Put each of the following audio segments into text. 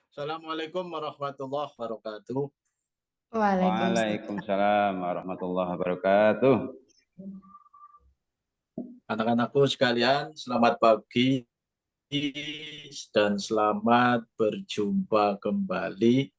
Assalamualaikum warahmatullahi wabarakatuh. Waalaikumsalam. Waalaikumsalam warahmatullahi wabarakatuh. Anak-anakku sekalian, selamat pagi dan selamat berjumpa kembali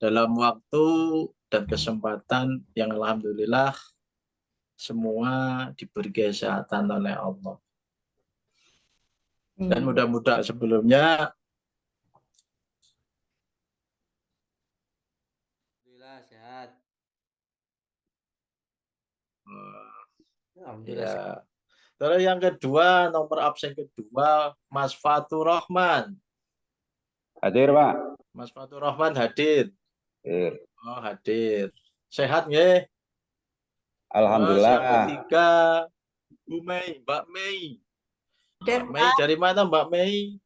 dalam waktu dan kesempatan yang alhamdulillah semua diberi kesehatan oleh Allah. Dan mudah-mudahan sebelumnya Alhamdulillah sehat. ya. Terus yang kedua, nomor absen kedua, Mas Fatur Rahman. Hadir, Pak. Mas Fatur Rahman hadir. Hadir. Oh, hadir. Sehat nggih? Alhamdulillah. Yang ketiga, Bu Mei, Mbak Mei. Mbak Mei dari mana Mbak Mei?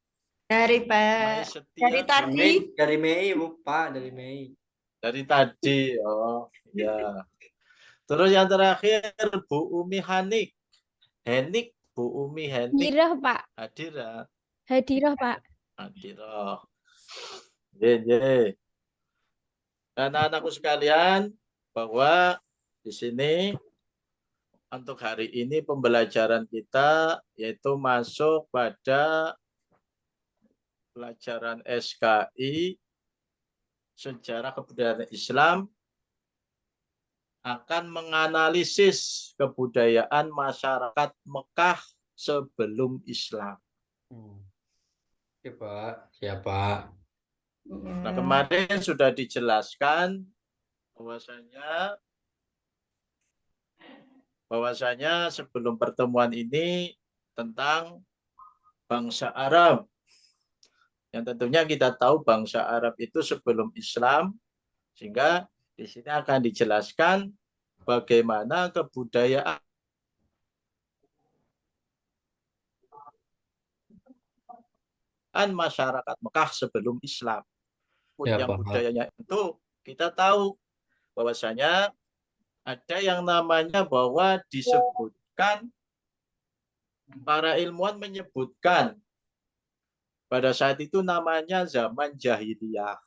Dari Mei Pak. Setia. Dari tadi. Dari Mei, Pak, dari Mei. Dari tadi. Oh, ya. Terus yang terakhir Bu Umi Hanik. Henik, Bu Umi Henik. Hadirah, Pak. Hadir ya? Hadirah, Pak. Hadirah. Ye. Dan anak-anakku sekalian, bahwa di sini untuk hari ini pembelajaran kita yaitu masuk pada pelajaran SKI Sejarah Kebudayaan Islam akan menganalisis kebudayaan masyarakat Mekah sebelum Islam. Siapa? Nah, kemarin sudah dijelaskan bahwasanya sebelum pertemuan ini tentang bangsa Arab. Yang tentunya kita tahu bangsa Arab itu sebelum Islam, sehingga di sini akan dijelaskan bagaimana kebudayaan masyarakat Mekah sebelum Islam. Yang budayanya itu kita tahu bahwasanya ada yang namanya bahwa disebutkan, para ilmuwan menyebutkan pada saat itu namanya zaman jahiliyah.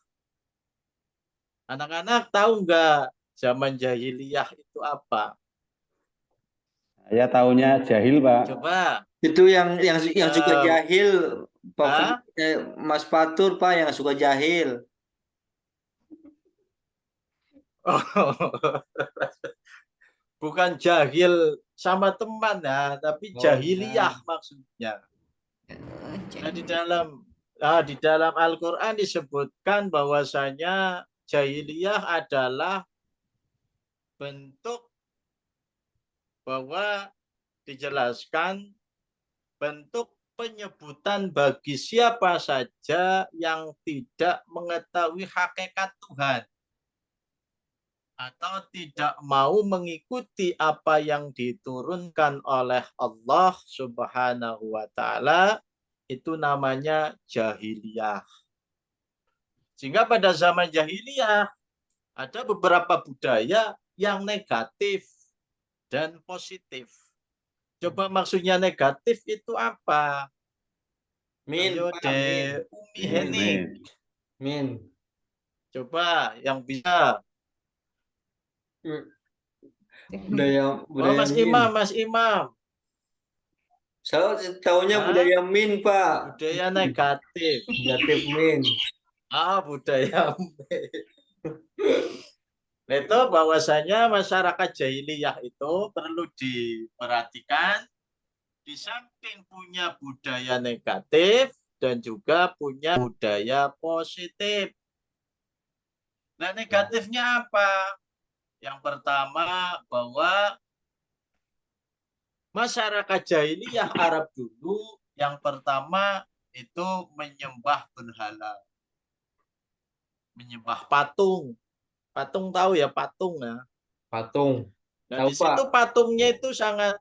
Anak-anak tahu nggak zaman jahiliyah itu apa? Saya tahunya jahil, Pak. Coba. Itu yang suka jahil, Pak. Mas Fatur, Pak, yang suka jahil. Bukan jahil sama teman ya, tapi jahiliyah maksudnya. Nah, di dalam Al-Qur'an disebutkan bahwasanya jahiliyah adalah bentuk bahwa dijelaskan bentuk penyebutan bagi siapa saja yang tidak mengetahui hakikat Tuhan atau tidak mau mengikuti apa yang diturunkan oleh Allah Subhanahu wa taala, itu namanya jahiliyah. Sehingga pada zaman jahiliyah ada beberapa budaya yang negatif dan positif. Coba maksudnya negatif itu apa? Ayo deh, Umi Henik. Coba yang bisa. Budaya Mas Imam. Saya tahunya budaya Min, Pak. Budaya negatif. Negatif Min. Budaya Min. Itu bahwasanya masyarakat jahiliyah itu perlu diperhatikan, di samping punya budaya negatif dan juga punya budaya positif. Nah, negatifnya apa? Yang pertama, bahwa masyarakat jahiliyah Arab dulu yang pertama itu menyembah berhala. Menyembah patung. Patung tahu ya, patung ya? Patung. Nah, di situ patungnya itu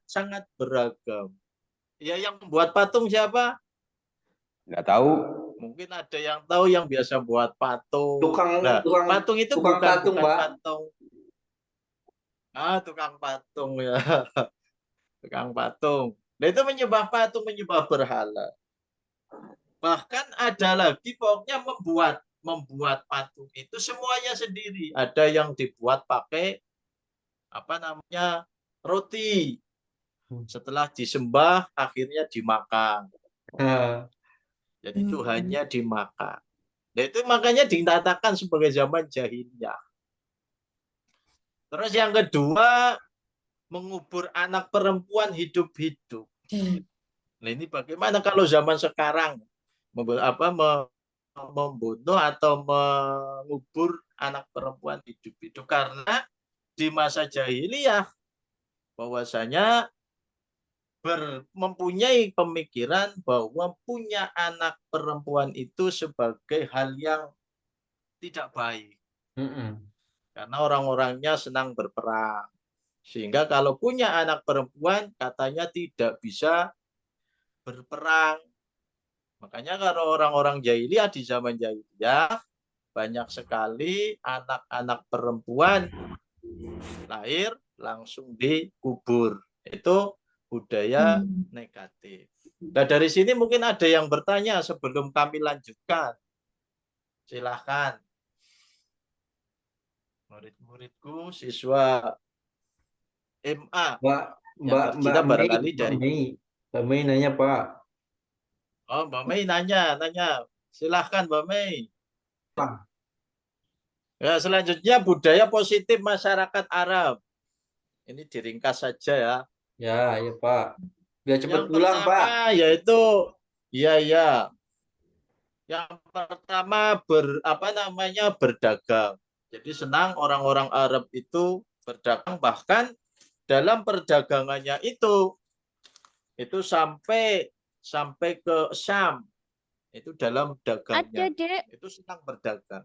sangat beragam. Ya, yang membuat patung siapa? Nggak tahu. Mungkin ada yang tahu yang biasa buat patung. Patung itu bukan patung. Tukang patung ya. Tukang patung. Nah, itu menyembah patung, menyembah berhala. Bahkan ada lagi pokoknya membuat patung itu semuanya sendiri. Ada yang dibuat pakai apa namanya roti. Setelah disembah akhirnya dimakan. Ah. Jadi Tuhannya dimakan. Nah, itu makanya dikatakan sebagai zaman jahiliyah. Terus yang kedua, mengubur anak perempuan hidup-hidup. Nah, ini bagaimana kalau zaman sekarang membunuh atau mengubur anak perempuan hidup-hidup? Karena di masa jahiliyah bahwasanya mempunyai pemikiran bahwa punya anak perempuan itu sebagai hal yang tidak baik. Karena orang-orangnya senang berperang. Sehingga kalau punya anak perempuan katanya tidak bisa berperang. Makanya kalau orang-orang jahiliyah di zaman jahiliyah banyak sekali anak-anak perempuan lahir langsung dikubur. Itu budaya negatif. Nah, dari sini mungkin ada yang bertanya sebelum kami lanjutkan. Silahkan. Murid-muridku, siswa MA yang tercita barangkali dari. Mbak Mei nanya Pak. Oh, Mbak Mei nanya. Silahkan Mbak Mei. Pak. Ya, selanjutnya budaya positif masyarakat Arab. Ini diringkas saja ya. Ya Pak. Biar cepat Yang pulang Pak. pertama yaitu ya. Yang pertama berdagang. Jadi senang orang-orang Arab itu berdagang, bahkan dalam perdagangannya itu sampai ke Syam. Itu dalam dagangnya. Ada, Dek. Itu senang berdagang.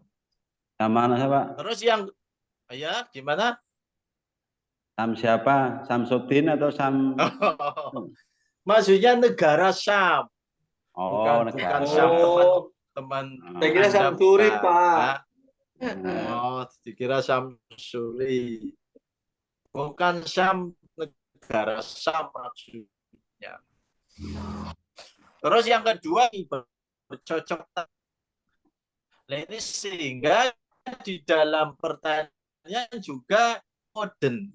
Sam mana siapa? Terus yang gimana? Sam siapa? Samsudin atau Sam? Maksudnya negara Syam. Oh, Bukan negara. Syam teman-teman. Saya kira Samsuri Pak. Oh, dikira Samsuri. Bukan Syam, negara Syam maksudnya. Terus yang kedua bercocok tanam. Nah, ini sehingga di dalam pertanian juga modern,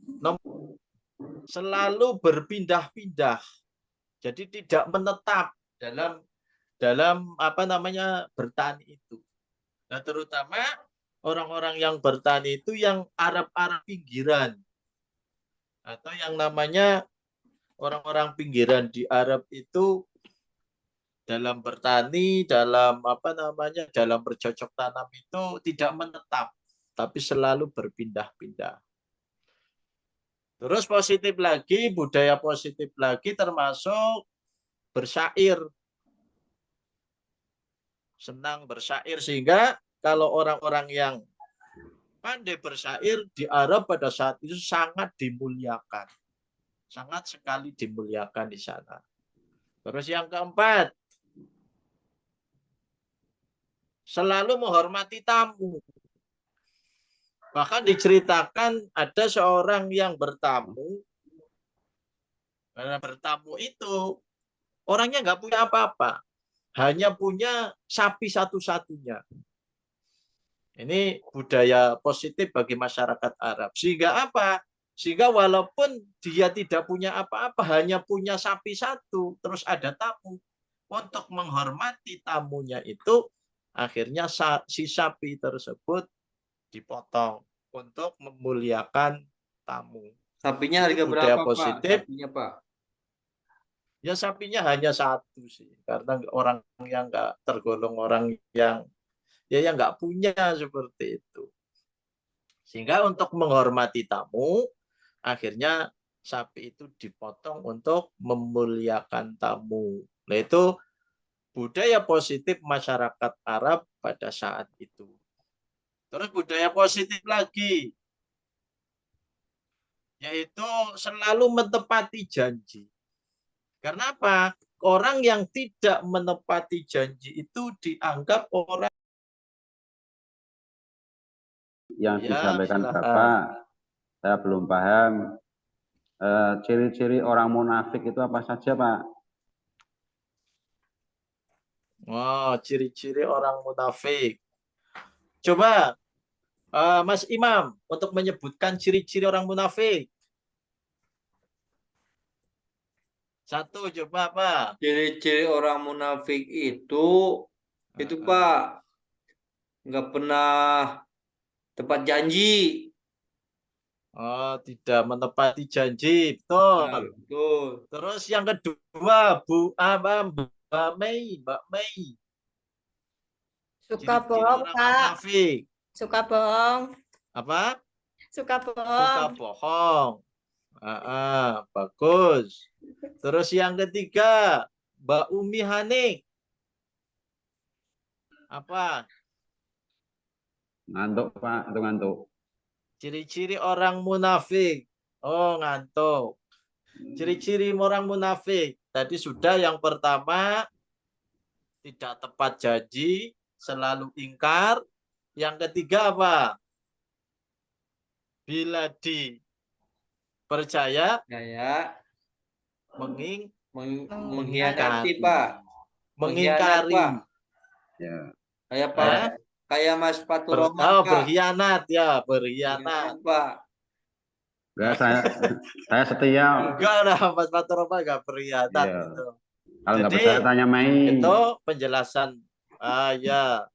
selalu berpindah-pindah. Jadi tidak menetap dalam bertani itu. Nah, terutama orang-orang yang bertani itu yang Arab-Arab pinggiran atau yang namanya orang-orang pinggiran di Arab itu dalam bertani, dalam dalam bercocok tanam itu tidak menetap, tapi selalu berpindah-pindah. Terus budaya positif lagi termasuk bersyair. Senang bersyair, sehingga kalau orang-orang yang pandai bersyair di Arab pada saat itu sangat dimuliakan. Sangat sekali dimuliakan di sana. Terus yang keempat, selalu menghormati tamu. Bahkan diceritakan ada seorang yang bertamu. Karena bertamu itu orangnya nggak punya apa-apa. Hanya punya sapi satu-satunya. Ini budaya positif bagi masyarakat Arab. Sehingga apa? Sehingga walaupun dia tidak punya apa-apa, hanya punya sapi satu, terus ada tamu. Untuk menghormati tamunya itu, akhirnya si sapi tersebut dipotong untuk memuliakan tamu. Sapinya harga berapa Pak? Sapinya Pak? Ya sapinya hanya satu sih, karena orang yang nggak tergolong orang yang nggak punya seperti itu. Sehingga untuk menghormati tamu, akhirnya sapi itu dipotong untuk memuliakan tamu. Nah, itu budaya positif masyarakat Arab pada saat itu. Terus budaya positif lagi, yaitu selalu menepati janji. Karena apa? Orang yang tidak menepati janji itu dianggap orang yang disampaikan Bapak, saya belum paham. Ciri-ciri orang munafik itu apa saja, Pak? Oh, ciri-ciri orang munafik. Coba Mas Imam untuk menyebutkan ciri-ciri orang munafik. Satu coba apa? Ciri-ciri orang munafik itu Ah, Pak, nggak pernah tepat janji. Oh, tidak menepati janji, Nah, betul. betul. Terus yang kedua, Mbak Mei, Mbak Mei. Suka Ciri-ciri bohong, orang Pak. munafik. Suka bohong. Apa? Suka Suka bohong. bohong. Bagus. Terus yang ketiga, Mbak Umi Hanik. Apa? Ngantuk Pak, itu ngantuk. Ciri-ciri orang munafik. Oh, ngantuk. Ciri-ciri orang munafik. Tadi sudah yang pertama, tidak tepat janji, selalu ingkar. Yang ketiga apa? Bila dipercaya, Saya mengkhianati, mengingkari. Pak. Mengkhianat, Mengingkari. Pak. Ya. Kayak Pak, Eh? kayak Mas Fatur Rahman, Pak. Berkhianat ya, Mengkhianat, berkhianat. Pak. Enggak, saya setia. Enggak lah, Mas Fatur Rahman enggak berkhianat Iya. itu. Kalau nggak Jadi, percaya tanya Mei. itu penjelasan. Ya.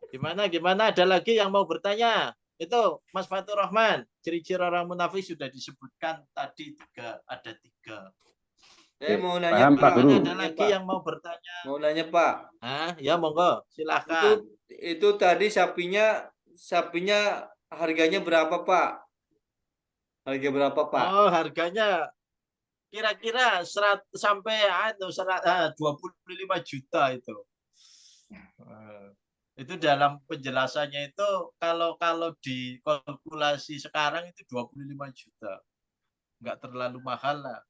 Gimana? Ada lagi yang mau bertanya? Itu Mas Fatur Rahman, ciri-ciri orang munafik sudah disebutkan tadi ada tiga. Saya mau nanya, Paham, Pak Guru. Ada lagi yang mau bertanya? Mau nanya, Pak. Ya monggo, silakan. Itu tadi sapinya harganya berapa, Pak? Harga berapa, Pak? Oh, harganya kira-kira 25 juta itu. Itu dalam penjelasannya itu kalau dikalkulasi sekarang itu 25 juta. Enggak terlalu mahal lah.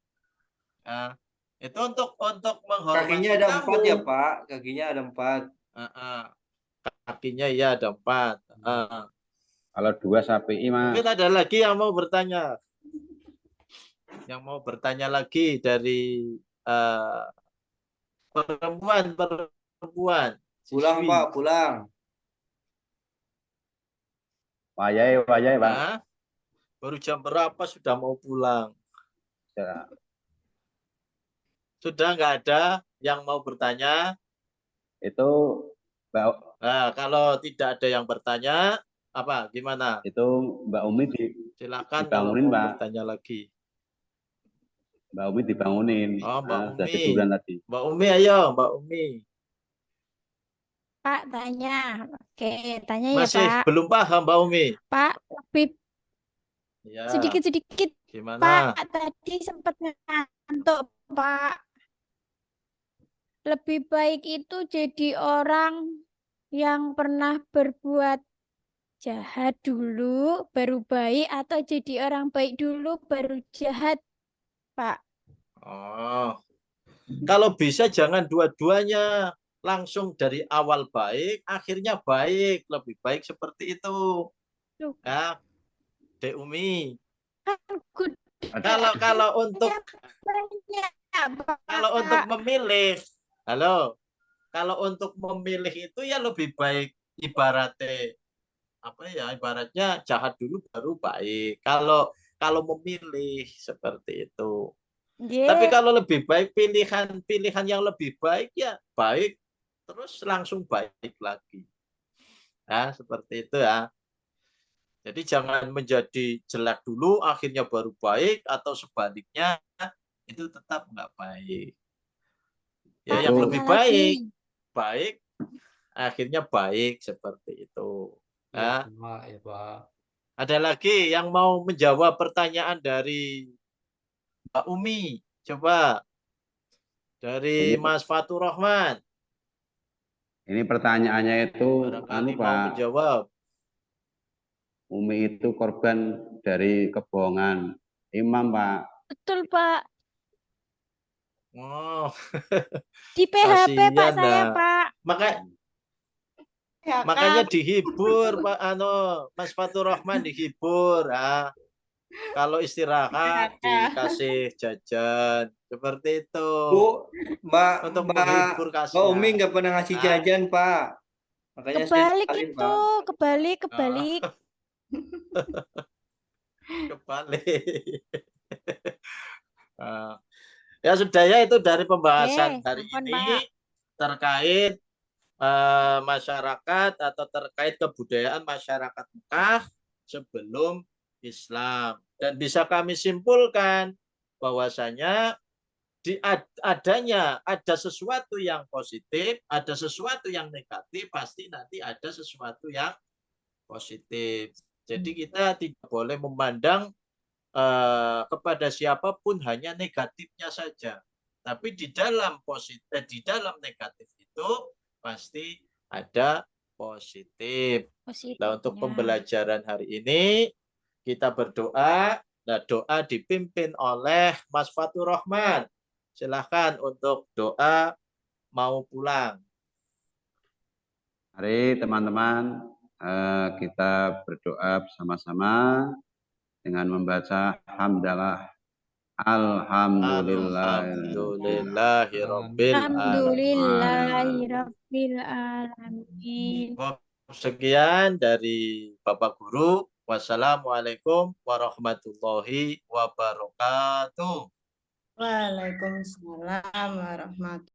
Itu untuk menghormati Kakinya ada tamu. 4 ya, Pak? Kakinya ada 4. Kakinya ya ada 4. Kalau 2 sapi, Mas. Mungkin ada lagi yang mau bertanya. Yang mau bertanya lagi dari perempuan. Pulang, siswi. Pak, pulang. Wayai, Pak. Baru jam berapa sudah mau pulang? Ya. Sudah nggak ada yang mau bertanya? Itu Mbak, kalau tidak ada yang bertanya, apa? Gimana? itu Mbak Umi Silakan kalau dibangunin, mau Pak. bertanya lagi. Mbak Umi dibangunin. Oh, Mbak Sudah Umi. tiduran tadi. Mbak Umi, ayo, Mbak Umi. Pak, tanya. Oke, tanya Masih ya, Pak. belum paham, Mbak Umi? Pak, lebih Ya. sedikit-sedikit. Gimana? Pak, tadi sempat ngantuk, Pak. Lebih baik itu jadi orang yang pernah berbuat jahat dulu, baru baik, atau jadi orang baik dulu, baru jahat, Pak. Oh. Kalau bisa jangan dua-duanya. Langsung dari awal baik, akhirnya baik. Lebih baik seperti itu. Ya, Dek Umi. Kalau untuk memilih, kalau untuk memilih itu ya lebih baik ibaratnya jahat dulu baru baik. Kalau memilih seperti itu. Tapi kalau lebih baik pilihan yang lebih baik ya baik terus langsung baik lagi. Nah, seperti itu ya. Jadi jangan menjadi jelek dulu akhirnya baru baik atau sebaliknya itu tetap nggak baik. Ya yang lebih baik akhirnya baik seperti itu. Ya, Pak. Ada lagi yang mau menjawab pertanyaan dari Mbak Umi? Coba dari Mas Fatur Rahman. Ini pertanyaannya itu Barangkali mau Pak. menjawab. Umi itu korban dari kebohongan Imam, Pak. Betul, Pak. Oh. Di PHP, Pak, Kasihan, saya, nah. Pak. Makanya dihibur, Pak Mas Fatur Rahman dihibur. Kalau istirahat dikasih jajan. Seperti itu. Bu, Untuk Mbak menghibur Umi kasihan. nggak pernah ngasih Hah? jajan, Pak. Makanya saya Kebalik saling, itu, Pak. kebalik, Ah, kebalik. kebalik. Ah, ya sudah ya, itu dari pembahasan hari Ampun, ini Pak. terkait masyarakat atau terkait kebudayaan masyarakat Mekah sebelum Islam. Dan bisa kami simpulkan bahwasanya ada sesuatu yang positif, ada sesuatu yang negatif, pasti nanti ada sesuatu yang positif. Jadi kita tidak boleh memandang kepada siapapun hanya negatifnya saja. Tapi di dalam positif, di dalam negatif itu pasti ada positif. Nah, untuk Positifnya. pembelajaran hari ini kita berdoa. Nah, doa dipimpin oleh Mas Fatur Rahman. Silahkan untuk doa mau pulang. Mari teman-teman kita berdoa bersama-sama dengan membaca hamdalah. Alhamdulillah. Alhamdulillahirabbil alamin. Alhamdulillahirabbil alamin. Sekian dari Bapak Guru. Wassalamualaikum warahmatullahi wabarakatuh. Waalaikumsalam warahmatullahi